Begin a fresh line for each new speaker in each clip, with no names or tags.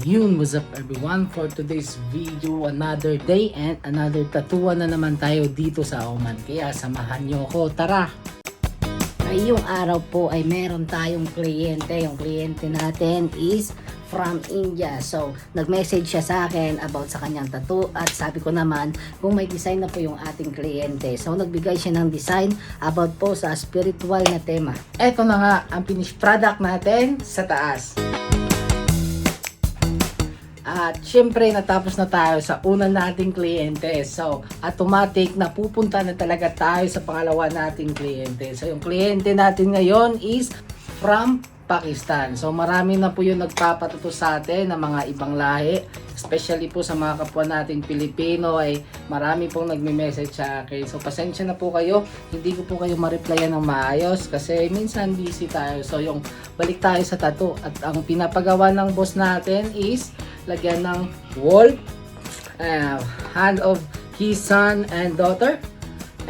Yun, what's up everyone? For today's video, another day and another tattooan na naman tayo dito sa Oman. Kaya samahan nyo ko, tara!
Ngayong araw po ay meron tayong kliyente. Yung kliyente natin is from India. So, nag-message siya sa akin about sa kanyang tattoo at sabi ko naman kung may design na po yung ating kliyente. So, nagbigay siya ng design about po sa spiritual na tema.
Eto na nga ang finished product natin sa taas. At syempre natapos na tayo sa una nating kliyente. So automatic na pupunta na talaga tayo sa pangalawa nating kliyente. So yung kliyente natin ngayon is from Pakistan. So marami na po yung nagpapatato sa atin ng mga ibang lahi. Especially po sa mga kapwa nating Pilipino ay marami pong nagme-message sa akin. So pasensya na po kayo. Hindi ko po kayo ma-replyan ng maayos kasi minsan busy tayo. So yung balik tayo sa tattoo. At ang pinapagawa ng boss natin is lagyan ng wolf, hand of his son and daughter,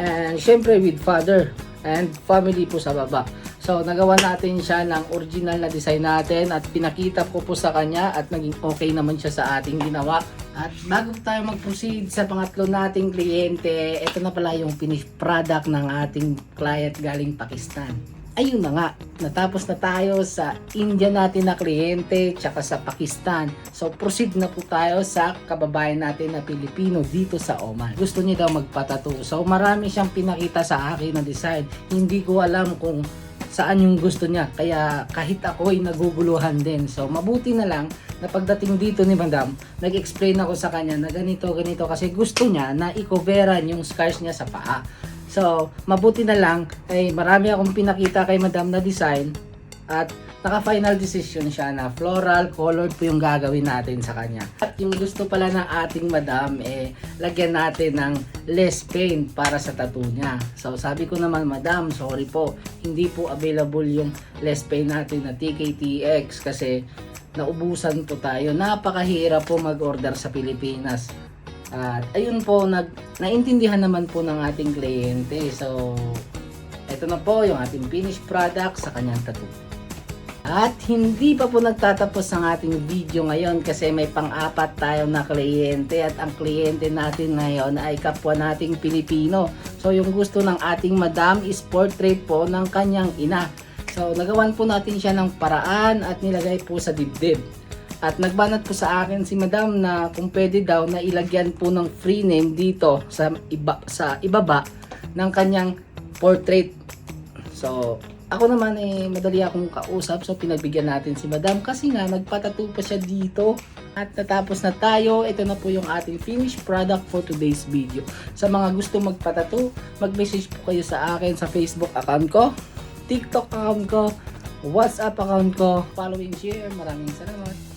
and syempre with father and family po sa baba. So nagawa natin siya ng original na design natin at pinakita ko po sa kanya at naging okay naman siya sa ating ginawa. At bago tayo mag-proceed sa pangatlo nating kliyente, ito na pala yung finished product ng ating client galing Pakistan. Ayun na nga, natapos na tayo sa India natin na kliyente tsaka sa Pakistan. So proceed na po tayo sa kababayan natin na Pilipino dito sa Oman. Gusto niya daw magpatattoo. So marami siyang pinakita sa akin na design. Hindi ko alam kung saan yung gusto niya. Kaya kahit ako ay naguguluhan din. So mabuti na lang na pagdating dito ni Madam, nag-explain ako sa kanya na ganito kasi gusto niya na i-coveran yung scars niya sa paa. So, mabuti na lang ay marami akong pinakita kay Madam na design at naka-final decision siya na floral colored po yung gagawin natin sa kanya. At yung gusto pala ng ating Madam lagyan natin ng less paint para sa tattoo niya. So, sabi ko naman, Madam, sorry po, hindi po available yung less paint natin na TKTX kasi naubusan po tayo. Napakahirap po mag-order sa Pilipinas. At ayun po, naintindihan naman po ng ating kliyente. So, ito na po yung ating finished product sa kanyang tattoo. At hindi pa po nagtatapos ang ating video ngayon kasi may pang-apat tayo na kliyente at ang kliyente natin ngayon ay kapwa nating Pilipino. So, yung gusto ng ating Madam is portrait po ng kanyang ina. So, nagawan po natin siya ng paraan at nilagay po sa dibdib. At nagbanat po sa akin si Madam na kung pwede daw na ilagyan po ng free name dito sa ibaba ng kanyang portrait. So, ako naman madali akong kausap so pinagbigyan natin si Madam kasi nga nagpatattoo pa siya dito. At natapos na tayo, ito na po yung ating finished product for today's video. Sa mga gusto magpatattoo, mag-message po kayo sa akin sa Facebook account ko, TikTok account ko, WhatsApp account ko. Follow and share. Maraming salamat.